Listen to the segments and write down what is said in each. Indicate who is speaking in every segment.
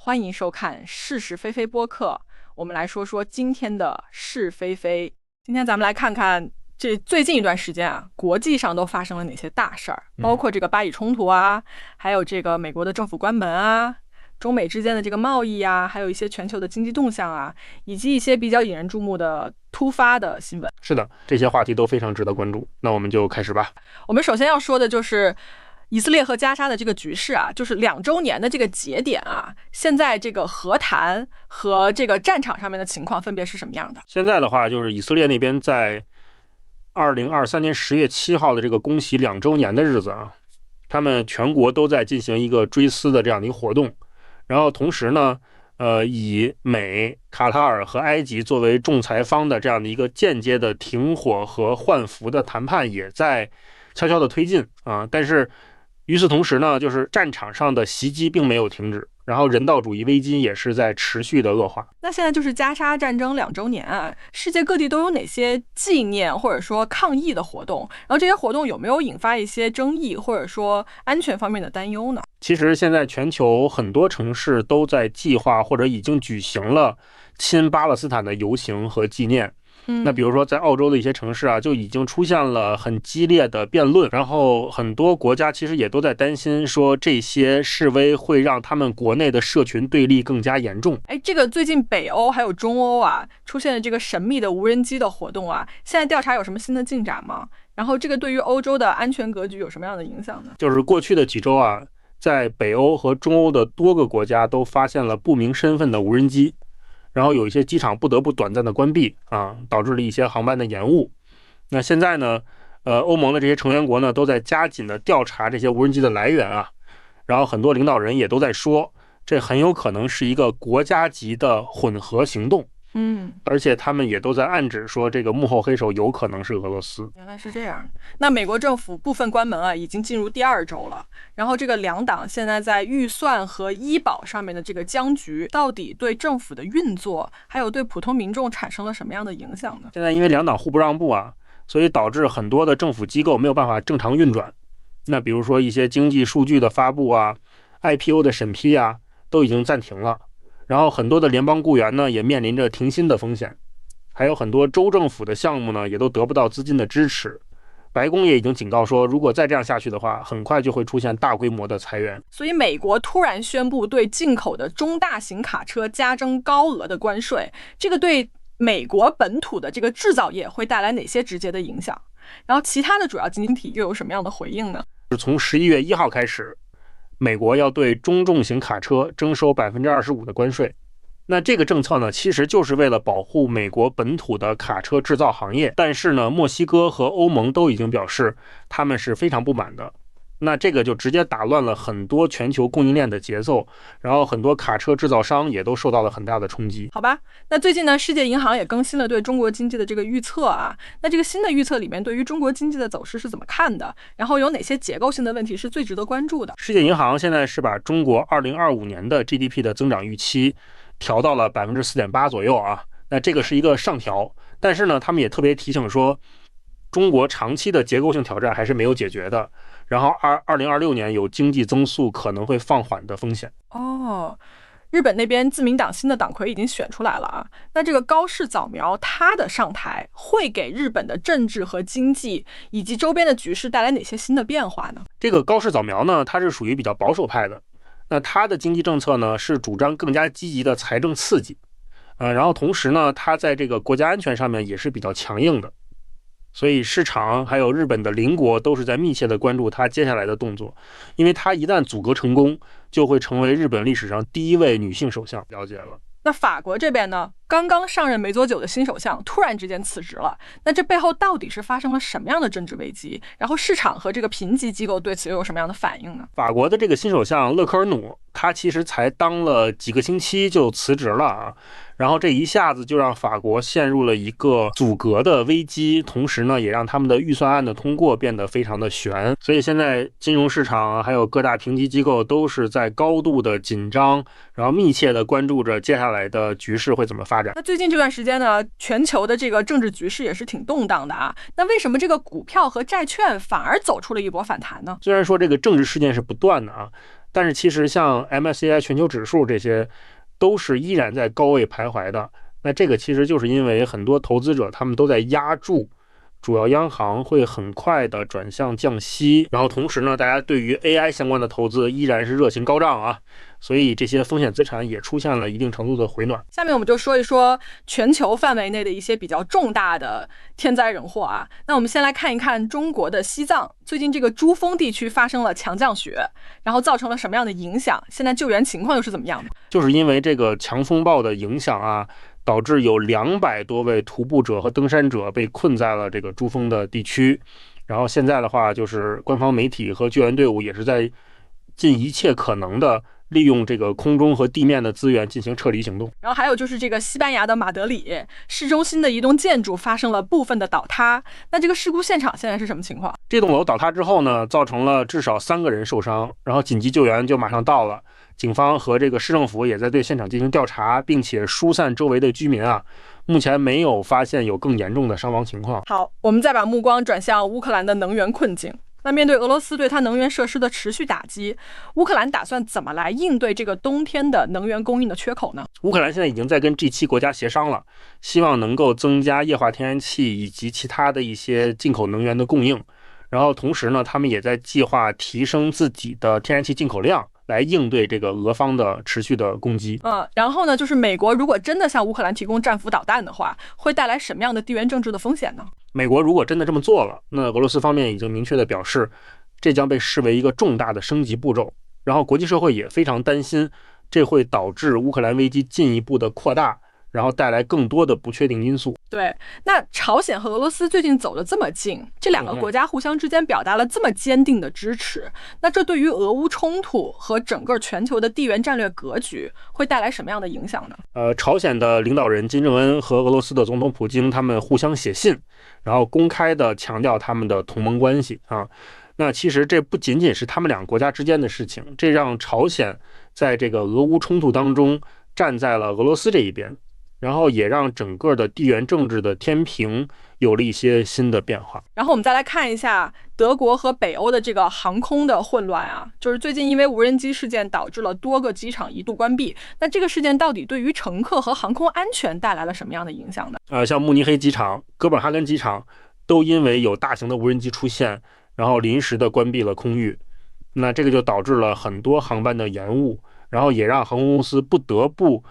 Speaker 1: 欢迎收看是是非非播客。我们来说说今天的是非非。今天咱们来看看这最近一段时间啊，国际上都发生了哪些大事儿，包括这个巴以冲突啊，还有这个美国的政府关门啊，中美之间的这个贸易啊，还有一些全球的经济动向啊，以及一些比较引人注目的突发的新闻。
Speaker 2: 是的，这些话题都非常值得关注。那我们就开始吧。
Speaker 1: 我们首先要说的就是以色列和加沙的这个局势啊，就是2周年的这个节点啊，现在这个和谈和这个战场上面的情况分别是什么样的？
Speaker 2: 现在的话，就是以色列那边在2023年10月7号的这个攻袭2周年的日子啊，他们全国都在进行一个追思的这样的一个活动。然后同时呢，以美、卡塔尔和埃及作为仲裁方的这样的一个间接的停火和换俘的谈判也在悄悄的推进啊。但是与此同时呢，就是战场上的袭击并没有停止，然后人道主义危机也是在持续的恶化。
Speaker 1: 那现在就是加沙战争2周年啊，世界各地都有哪些纪念或者说抗议的活动？然后这些活动有没有引发一些争议或者说安全方面的担忧呢？
Speaker 2: 其实现在全球很多城市都在计划或者已经举行了亲巴勒斯坦的游行和纪念。那比如说在澳洲的一些城市啊，就已经出现了很激烈的辩论，然后很多国家其实也都在担心说这些示威会让他们国内的社群对立更加严重。
Speaker 1: 这个最近北欧还有中欧啊出现了这个神秘的无人机的活动啊，现在调查有什么新的进展吗？然后这个对于欧洲的安全格局有什么样的影响呢？
Speaker 2: 就是过去的几周啊，在北欧和中欧的多个国家都发现了不明身份的无人机，然后有一些机场不得不短暂的关闭啊，导致了一些航班的延误。那现在呢，欧盟的这些成员国呢都在加紧的调查这些无人机的来源啊，然后很多领导人也都在说，这很有可能是一个国家级的混合行动。而且他们也都在暗指说这个幕后黑手有可能是俄罗斯。
Speaker 1: 原来是这样。那美国政府部分关门啊，已经进入第2周了。然后这个两党现在在预算和医保上面的这个僵局，到底对政府的运作，还有对普通民众产生了什么样的影响呢？
Speaker 2: 现在因为两党互不让步啊，所以导致很多的政府机构没有办法正常运转。那比如说一些经济数据的发布啊， IPO 的审批啊，都已经暂停了。然后很多的联邦雇员呢也面临着停薪的风险，还有很多州政府的项目呢也都得不到资金的支持。白宫也已经警告说，如果再这样下去的话，很快就会出现大规模的裁员。
Speaker 1: 所以美国突然宣布对进口的中大型卡车加征高额的关税，这个对美国本土的这个制造业会带来哪些直接的影响？然后其他的主要经济体又有什么样的回应呢？
Speaker 2: 从11月1号开始，美国要对中重型卡车征收 25% 的关税。那这个政策呢，其实就是为了保护美国本土的卡车制造行业。但是呢，墨西哥和欧盟都已经表示他们是非常不满的。那这个就直接打乱了很多全球供应链的节奏，然后很多卡车制造商也都受到了很大的冲击。
Speaker 1: 好吧，那最近呢，世界银行也更新了对中国经济的这个预测啊。那这个新的预测里面对于中国经济的走势是怎么看的？然后有哪些结构性的问题是最值得关注的？
Speaker 2: 世界银行现在是把中国2025年的 GDP 的增长预期调到了 4.8% 左右啊。那这个是一个上调，但是呢，他们也特别提醒说，中国长期的结构性挑战还是没有解决的。然后2026年有经济增速可能会放缓的风险。
Speaker 1: 日本那边自民党新的党魁已经选出来了啊。那这个高市早苗他的上台会给日本的政治和经济以及周边的局势带来哪些新的变化呢？
Speaker 2: 这个高市早苗呢，他是属于比较保守派的。那他的经济政策呢，是主张更加积极的财政刺激，然后同时呢，他在这个国家安全上面也是比较强硬的。所以市场还有日本的邻国都是在密切的关注他接下来的动作，因为他一旦组阁成功，就会成为日本历史上第1位女性首相。了解了。
Speaker 1: 那法国这边呢，刚刚上任没多久的新首相突然之间辞职了，那这背后到底是发生了什么样的政治危机？然后市场和这个评级机构对此又有什么样的反应呢？
Speaker 2: 法国的这个新首相勒科尔努，他其实才当了几个星期就辞职了啊。然后这一下子就让法国陷入了一个阻隔的危机，同时呢，也让他们的预算案的通过变得非常的悬。所以现在金融市场还有各大评级机构都是在高度的紧张，然后密切的关注着接下来的局势会怎么发展。
Speaker 1: 那最近这段时间呢，全球的这个政治局势也是挺动荡的啊。那为什么这个股票和债券反而走出了一波反弹呢？
Speaker 2: 虽然说这个政治事件是不断的啊，但是其实像 MSCI 全球指数这些都是依然在高位徘徊的。那这个其实就是因为很多投资者他们都在压住主要央行会很快的转向降息，然后同时呢，大家对于 AI 相关的投资依然是热情高涨啊，所以这些风险资产也出现了一定程度的回暖。
Speaker 1: 下面我们就说一说全球范围内的一些比较重大的天灾人祸啊。那我们先来看一看中国的西藏，最近这个珠峰地区发生了强降雪，然后造成了什么样的影响？现在救援情况又是怎么样的？
Speaker 2: 就是因为这个强风暴的影响啊，导致有200多位徒步者和登山者被困在了这个珠峰的地区。然后现在的话，就是官方媒体和救援队伍也是在尽一切可能的利用这个空中和地面的资源进行撤离行动。
Speaker 1: 然后还有就是这个西班牙的马德里市中心的一栋建筑发生了部分的倒塌，那这个事故现场现在是什么情况？
Speaker 2: 这栋楼倒塌之后呢，造成了至少3个人受伤，然后紧急救援就马上到了。警方和这个市政府也在对现场进行调查，并且疏散周围的居民啊。目前没有发现有更严重的伤亡情况。
Speaker 1: 好，我们再把目光转向乌克兰的能源困境。那面对俄罗斯对它能源设施的持续打击，乌克兰打算怎么来应对这个冬天的能源供应的缺口呢？
Speaker 2: 乌克兰现在已经在跟 G7 国家协商了，希望能够增加液化天然气以及其他的一些进口能源的供应。然后同时呢，他们也在计划提升自己的天然气进口量，来应对这个俄方的持续的攻击。
Speaker 1: 然后呢，就是美国如果真的向乌克兰提供战斧导弹的话，会带来什么样的地缘政治的风险呢？
Speaker 2: 美国如果真的这么做了，那俄罗斯方面已经明确的表示，这将被视为一个重大的升级步骤。然后国际社会也非常担心，这会导致乌克兰危机进一步的扩大，然后带来更多的不确定因素。
Speaker 1: 对，那朝鲜和俄罗斯最近走得这么近，这两个国家互相之间表达了这么坚定的支持，那这对于俄乌冲突和整个全球的地缘战略格局会带来什么样的影响呢？
Speaker 2: 朝鲜的领导人金正恩和俄罗斯的总统普京他们互相写信，然后公开的强调他们的同盟关系啊。那其实这不仅仅是他们两个国家之间的事情，这让朝鲜在这个俄乌冲突当中站在了俄罗斯这一边，然后也让整个的地缘政治的天平有了一些新的变化。
Speaker 1: 然后我们再来看一下德国和北欧的这个航空的混乱啊，就是最近因为无人机事件导致了多个机场一度关闭，那这个事件到底对于乘客和航空安全带来了什么样的影响呢？
Speaker 2: 像慕尼黑机场、哥本哈根机场都因为有大型的无人机出现，然后临时的关闭了空域，那这个就导致了很多航班的延误，然后也让航空公司不得不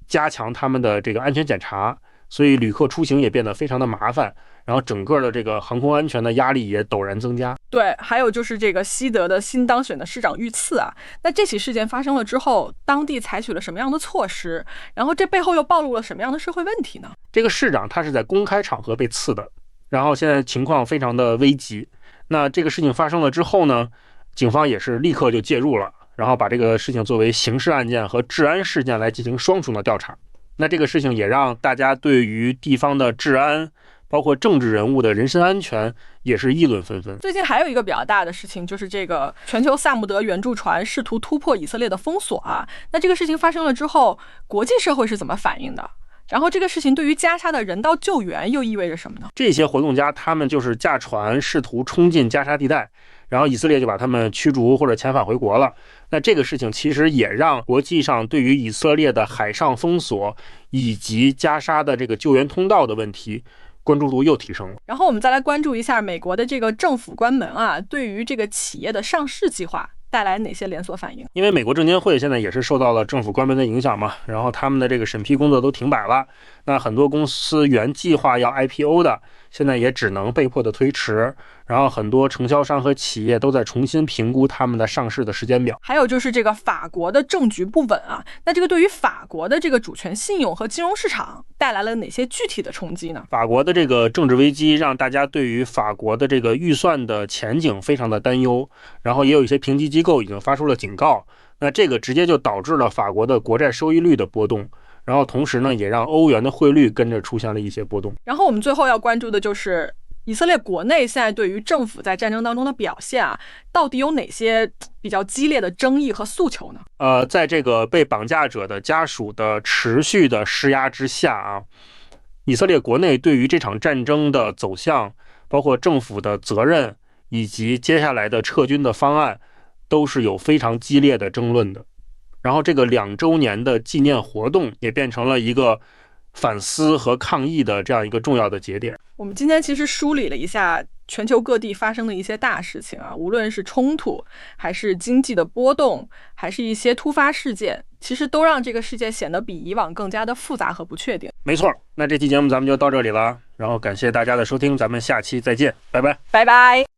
Speaker 2: 加强他们的这个安全检查，所以旅客出行也变得非常的麻烦，然后整个的这个航空安全的压力也陡然增加。
Speaker 1: 对，还有就是这个西德的新当选的市长遇刺啊，那这起事件发生了之后，当地采取了什么样的措施？然后这背后又暴露了什么样的社会问题呢？
Speaker 2: 这个市长他是在公开场合被刺的，然后现在情况非常的危急。那这个事情发生了之后呢，警方也是立刻就介入了，然后把这个事情作为刑事案件和治安事件来进行双重的调查。那这个事情也让大家对于地方的治安，包括政治人物的人身安全也是议论纷纷。
Speaker 1: 最近还有一个比较大的事情，就是这个全球萨姆德援助船试图突破以色列的封锁啊。那这个事情发生了之后，国际社会是怎么反应的？然后这个事情对于加沙的人道救援又意味着什么呢？
Speaker 2: 这些活动家他们就是驾船试图冲进加沙地带，然后以色列就把他们驱逐或者遣返回国了。那这个事情其实也让国际上对于以色列的海上封锁以及加沙的这个救援通道的问题关注度又提升了。
Speaker 1: 然后我们再来关注一下美国的这个政府关门啊，对于这个企业的上市计划带来哪些连锁反应？
Speaker 2: 因为美国证监会现在也是受到了政府关门的影响嘛，然后他们的这个审批工作都停摆了，那很多公司原计划要 IPO 的，现在也只能被迫的推迟，然后很多承销商和企业都在重新评估他们的上市的时间表。
Speaker 1: 还有就是这个法国的政局不稳啊，那这个对于法国的这个主权信用和金融市场带来了哪些具体的冲击呢？
Speaker 2: 法国的这个政治危机让大家对于法国的这个预算的前景非常的担忧，然后也有一些评级机构已经发出了警告，那这个直接就导致了法国的国债收益率的波动，然后同时呢也让欧元的汇率跟着出现了一些波动。
Speaker 1: 然后我们最后要关注的就是以色列国内现在对于政府在战争当中的表现啊，到底有哪些比较激烈的争议和诉求呢？
Speaker 2: 在这个被绑架者的家属的持续的施压之下啊，以色列国内对于这场战争的走向，包括政府的责任以及接下来的撤军的方案，都是有非常激烈的争论的。然后这个2周年的纪念活动也变成了一个反思和抗议的这样一个重要的节点。
Speaker 1: 我们今天其实梳理了一下全球各地发生的一些大事情啊，无论是冲突，还是经济的波动，还是一些突发事件，其实都让这个世界显得比以往更加的复杂和不确定。
Speaker 2: 没错，那这期节目咱们就到这里了，然后感谢大家的收听，咱们下期再见，拜拜，
Speaker 1: 拜拜。